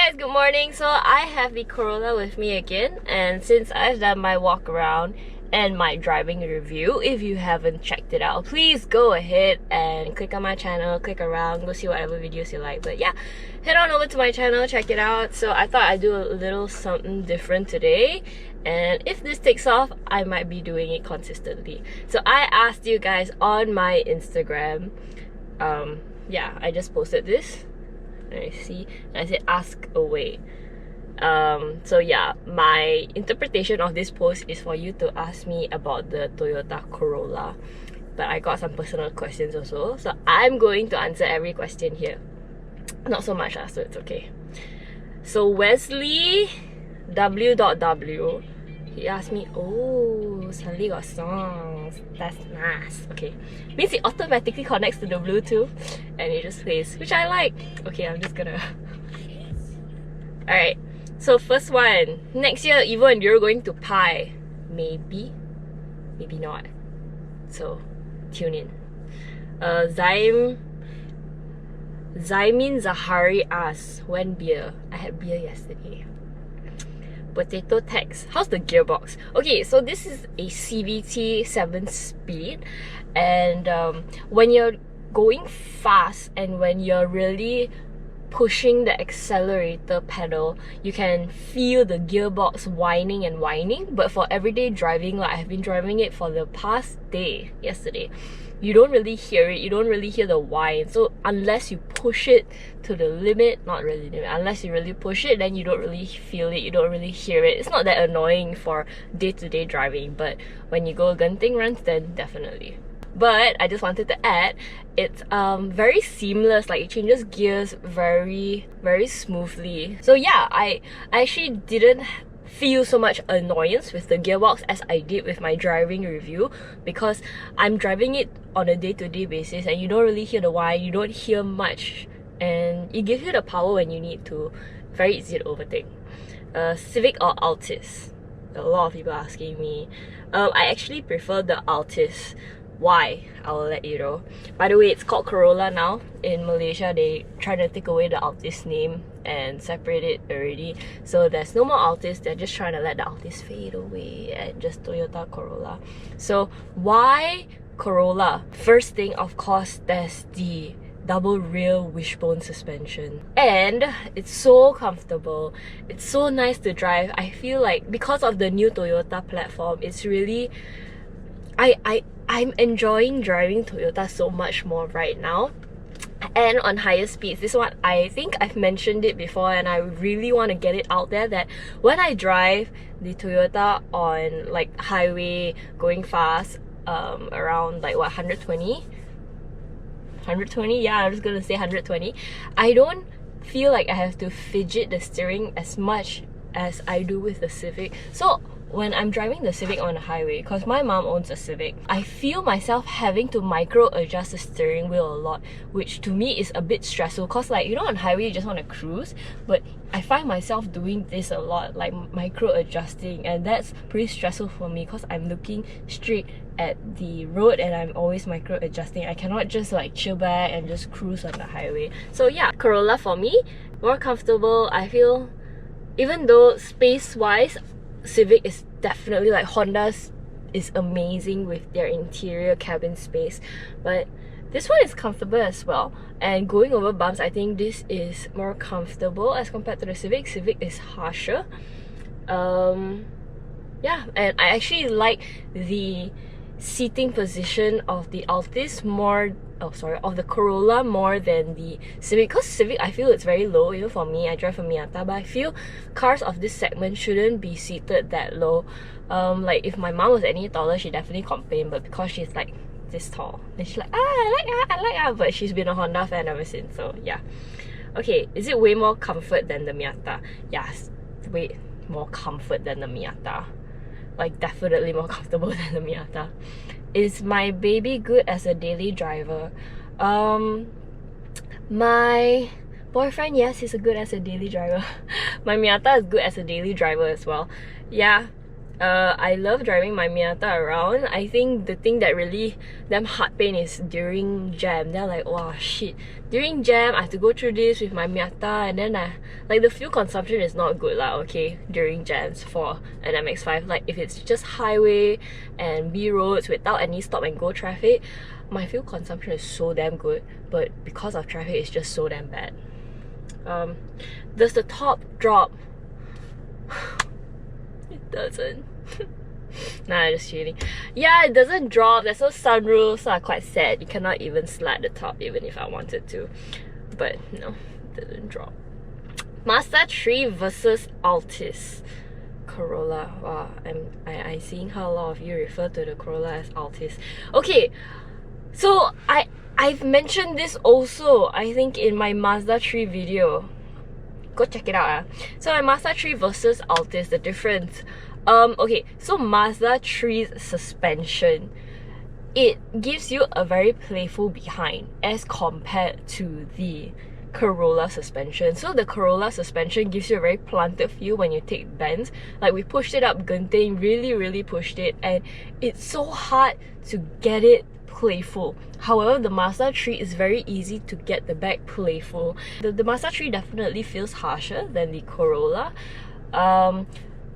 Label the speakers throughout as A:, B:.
A: guys, good morning. So I have the Corolla with me again, and since I've done my walk around and my driving review, if you haven't checked it out, please go ahead and click on my channel, click around, go see whatever videos you like. But yeah, head on over to my channel, check it out. So I thought I'd do a little something different today, and if this takes off, I might be doing it consistently. So I asked you guys on my Instagram, yeah, I just posted this. I see, and I said ask away. So yeah, my interpretation of this post is for you to ask me about the Toyota Corolla, but I got some personal questions also, so I'm going to answer every question here. Not so much, so it's okay. So Wesley W.W, he asked me, oh, suddenly got songs, that's nice. Okay, means it automatically connects to the Bluetooth and it just plays, which I like. Okay, I'm just gonna alright, so first one, next year Evo and you're going to Pi. Maybe, maybe not, so tune in. Zaimin Zahari asks, when beer? I had beer yesterday. Potato text, how's the gearbox? Okay, so this is a CVT 7-speed, and when you're going fast and when you're really pushing the accelerator pedal, you can feel the gearbox whining and whining. But for everyday driving, like I've been driving it for the past day, yesterday, you don't really hear it, you don't really hear the whine. So unless you push it to the limit, not really limit, unless you really push it, then you don't really feel it, you don't really hear it. It's not that annoying for day-to-day driving, but when you go Genting runs, then definitely. But I just wanted to add, it's very seamless, like it changes gears very smoothly. So yeah, I actually didn't feel so much annoyance with the gearbox as I did with my driving review, because I'm driving it on a day-to-day basis and you don't really hear the whine, you don't hear much, and it gives you the power when you need to. Very easy to overtake. Civic or Altis? A lot of people asking me. I actually prefer the Altis. Why? I'll let you know. By the way, it's called Corolla now. In Malaysia, they try to take away the Altis name and separate it already. So there's no more Altis, they're just trying to let the Altis fade away and just Toyota Corolla. So why Corolla? First thing, of course, there's the double rear wishbone suspension, and it's so comfortable, it's so nice to drive. I feel like because of the new Toyota platform, it's really, I'm enjoying driving Toyota so much more right now. And on higher speeds, this one, I think I've mentioned it before and I really want to get it out there, that when I drive the Toyota on like highway going fast, around like what, 120, yeah, I'm just gonna say 120, I don't feel like I have to fidget the steering as much as I do with the Civic. So when I'm driving the Civic on the highway, because my mom owns a Civic, I feel myself having to micro adjust the steering wheel a lot, which to me is a bit stressful, because like, you know, on highway you just want to cruise, but I find myself doing this a lot, like micro adjusting, and that's pretty stressful for me because I'm looking straight at the road and I'm always micro adjusting. I cannot just like chill back and just cruise on the highway. So yeah, Corolla for me, more comfortable. I feel, even though space wise Civic is definitely, like, Honda's is amazing with their interior cabin space, but this one is comfortable as well. And going over bumps, I think this is more comfortable as compared to the Civic. Civic is harsher. Yeah, and I actually like the seating position of the Altis more, of the Corolla more than the Civic, because Civic, I feel it's very low. Even for me, I drive a Miata, but I feel cars of this segment shouldn't be seated that low. Like if my mom was any taller, she definitely complain, but because she's like this tall, then she's like, I like her, but she's been a Honda fan ever since. So yeah. Okay, is it way more comfort than the Miata? Yes, way more comfort than the Miata. Like definitely more comfortable than the Miata. Is my baby good as a daily driver? My boyfriend, yes, he's good as a daily driver. My Miata is good as a daily driver as well. Yeah, I love driving my Miata around. I think the thing that really damn heart pain is during jam. They're like, wow, shit. During jam, I have to go through this with my Miata, and then like the fuel consumption is not good lah, okay, during jams for an MX-5. Like if it's just highway and B roads without any stop and go traffic, my fuel consumption is so damn good, but because of traffic, it's just so damn bad. Does the top drop? It doesn't. Nah, just kidding. Yeah, it doesn't drop. There's no sunroof, so I'm quite sad. You cannot even slide the top even if I wanted to. But no, it doesn't drop. Mazda 3 versus Altis. Corolla. Wow, I'm seeing how a lot of you refer to the Corolla as Altis. Okay, so I've mentioned this also, I think, in my Mazda 3 video. Go check it out. So my Mazda 3 versus Altis, the difference. Okay, so Mazda 3's suspension, it gives you a very playful behind as compared to the Corolla suspension. So the Corolla suspension gives you a very planted feel when you take bends. Like we pushed it up Genting, really pushed it, and it's so hard to get it playful. However, the Mazda 3 is very easy to get the back playful. The Mazda 3 definitely feels harsher than the Corolla.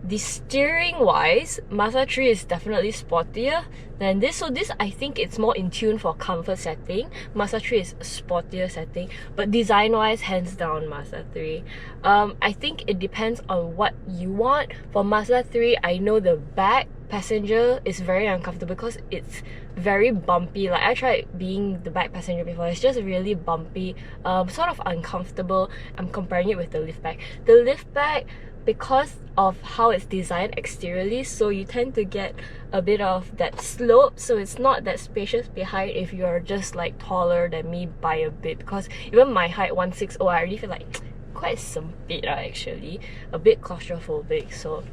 A: The steering wise, Mazda 3 is definitely sportier than this. So this, I think it's more in tune for comfort setting. Mazda 3 is sportier setting, but design wise, hands down Mazda 3. I think it depends on what you want. For Mazda 3, I know the back passenger is very uncomfortable because it's very bumpy. Like I tried being the back passenger before, it's just really bumpy, sort of uncomfortable. I'm comparing it with the liftback. The liftback, because of how it's designed exteriorly, so you tend to get a bit of that slope, so it's not that spacious behind if you're just like taller than me by a bit. Because even my height 160, I already feel like quite sempit actually, a bit claustrophobic. So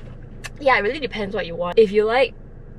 A: yeah, it really depends what you want. If you like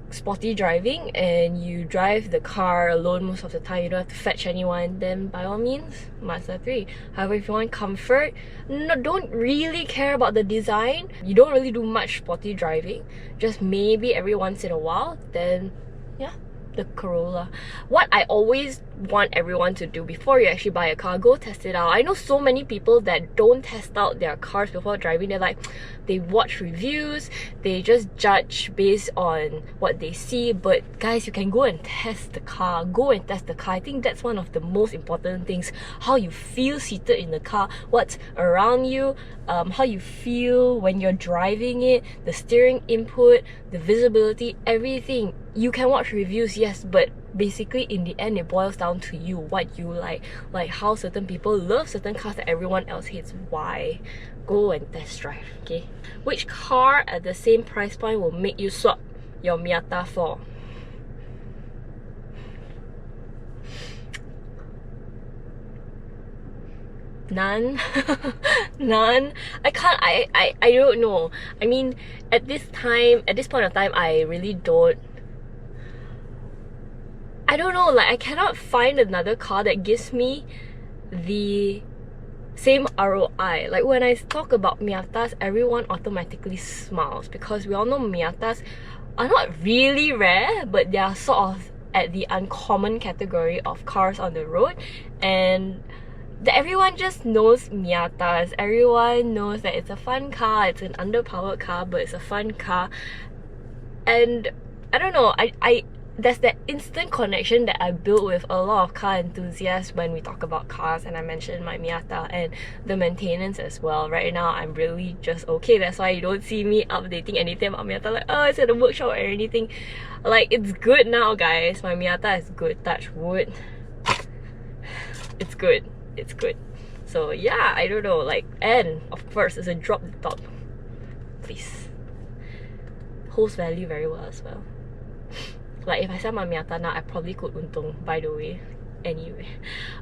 A: sporty driving and you drive the car alone most of the time, you don't have to fetch anyone, then by all means Mazda 3. However, if you want comfort, don't really care about the design, you don't really do much sporty driving, just maybe every once in a while, then yeah, the Corolla. What I always want everyone to do before you actually buy a car, go test it out. I know so many people that don't test out their cars before driving. They're like, they watch reviews, they just judge based on what they see. But guys, you can go and test the car. Go and test the car. I think that's one of the most important things. How you feel seated in the car, what's around you, how you feel when you're driving it, the steering input, the visibility, everything. You can watch reviews, yes, but basically in the end it boils down to you, what you like how certain people love certain cars that everyone else hates. Why? Go and test drive, okay? Which car at the same price point will make you swap your Miata for? None. None. I don't know. I mean, at this point of time, I really don't know, like I cannot find another car that gives me the same ROI. Like when I talk about Miatas, everyone automatically smiles because we all know Miatas are not really rare, but they are sort of at the uncommon category of cars on the road, and everyone just knows Miatas. Everyone knows that it's a fun car, it's an underpowered car, but it's a fun car. And I don't know, there's that instant connection that I built with a lot of car enthusiasts when we talk about cars, and I mentioned my Miata and the maintenance as well. Right now, I'm really just okay. That's why you don't see me updating anything about Miata, like, oh, it's at the workshop or anything. Like, it's good now, guys. My Miata is good, touch wood. It's good. It's good. So yeah, I don't know, like, and of course, it's a drop the top. Please. Holds value very well as well. Like if I sell my Miata now, I probably could untung, by the way. Anyway.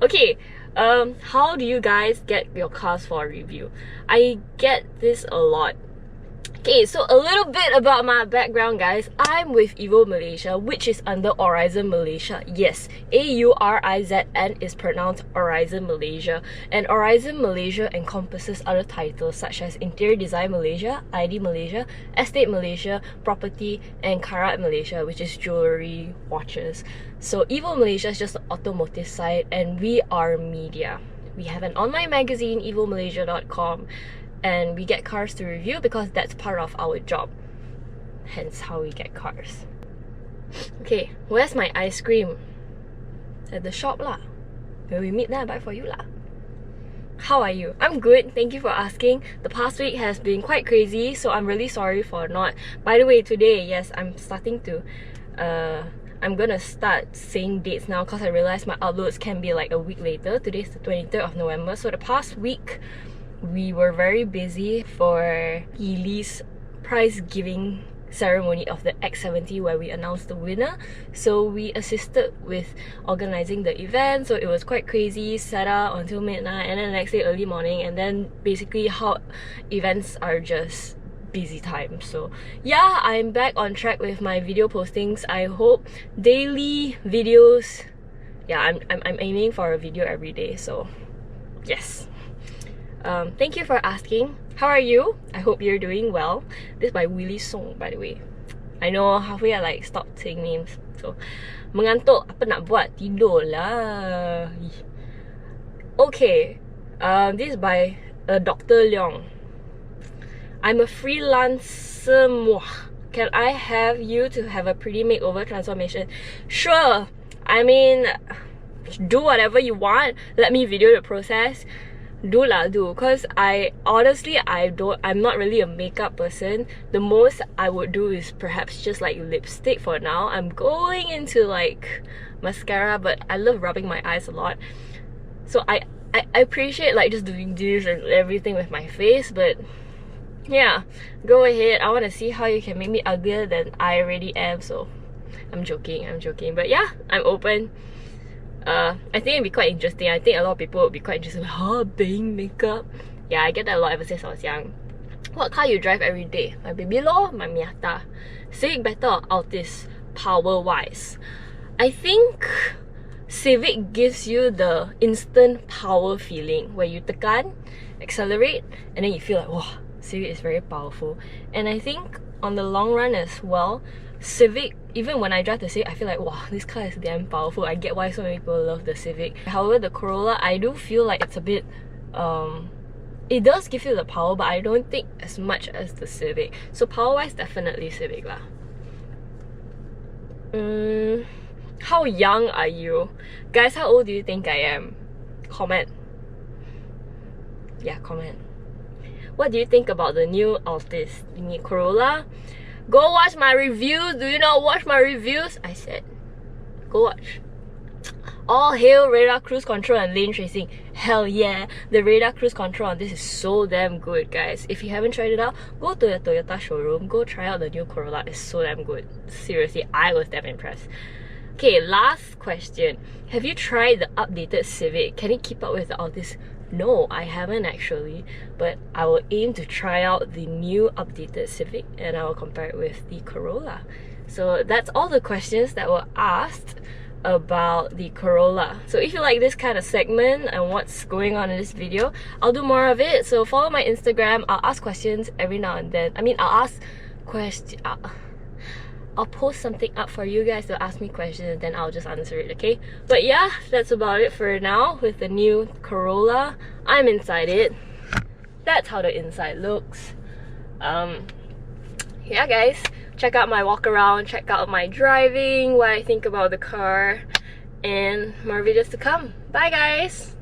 A: Okay, how do you guys get your cars for a review? I get this a lot. Okay, so a little bit about my background, guys. I'm with EvoMalaysia, which is under Aurizon Malaysia. Yes, AURIZN is pronounced Aurizon Malaysia. And Aurizon Malaysia encompasses other titles such as Interior Design Malaysia, ID Malaysia, Estate Malaysia, Property, and Karat Malaysia, which is jewelry, watches. So EvoMalaysia is just the automotive side, and we are media. We have an online magazine, EvoMalaysia.com. And we get cars to review because that's part of our job. Hence how we get cars. Okay, where's my ice cream? At the shop lah. When we meet, then I buy for you lah. How are you? I'm good, thank you for asking. The past week has been quite crazy, so I'm really sorry for not. By the way, today, yes, I'm starting to I'm gonna start saying dates now because I realized my uploads can be like a week later. Today's the 23rd of November, so the past week we were very busy for Healy's prize giving ceremony of the X70 where we announced the winner. So we assisted with organizing the event, so it was quite crazy, set up until midnight and then the next day early morning, and then basically how events are just busy time. So yeah, I'm back on track with my video postings. I hope daily videos. Yeah, I'm aiming for a video every day, so yes. Thank you for asking. How are you? I hope you're doing well. This is by Willie Song, by the way. I know halfway I like stopped saying names. So, mengantuk, apa nak buat? Tidur lah. Okay, this is by Dr. Leong. I'm a freelancer. Can I have you to have a pretty makeover transformation? Sure. I mean, do whatever you want. Let me video the process. Do because I'm not really a makeup person. The most I would do is perhaps just like lipstick for now. I'm going into like mascara, but I love rubbing my eyes a lot, so I appreciate like just doing this and everything with my face. But yeah, go ahead. I want to see how you can make me uglier than I already am. So I'm joking, but yeah, I'm open. I think it'd be quite interesting. I think a lot of people would be quite interested in being makeup. Yeah, I get that a lot ever since I was young. What car you drive every day? My baby law, my Miata. Civic better or Altis, power wise? I think Civic gives you the instant power feeling where you tekan, accelerate, and then you feel like, wow, Civic is very powerful. And I think on the long run as well, Civic, even when I drive the Civic, I feel like, wow, this car is damn powerful. I get why so many people love the Civic. However, the Corolla, I do feel like it's a bit, it does give you the power, but I don't think as much as the Civic. So power-wise, definitely Civic lah. How young are you? Guys, how old do you think I am? Comment. Yeah, comment. What do you think about the new Altis? You need Corolla? Go watch my reviews. Do you not watch my reviews? I said, go watch. All hail radar cruise control and lane tracing. Hell yeah, the radar cruise control on this is so damn good, guys. If you haven't tried it out, go to the Toyota showroom, go try out the new Corolla. It's so damn good. Seriously, I was damn impressed. Okay, last question. Have you tried the updated Civic? Can it keep up with the Altis? No, I haven't actually, but I will aim to try out the new updated Civic and I will compare it with the Corolla. So that's all the questions that were asked about the Corolla. So if you like this kind of segment and what's going on in this video, I'll do more of it. So follow my Instagram. I'll ask questions every now and then. I mean, I'll ask questions. I'll post something up for you guys to ask me questions and then I'll just answer it, okay? But yeah, that's about it for now with the new Corolla. I'm inside it. That's how the inside looks. Yeah guys, check out my walk around, check out my driving, what I think about the car, and more videos to come. Bye guys!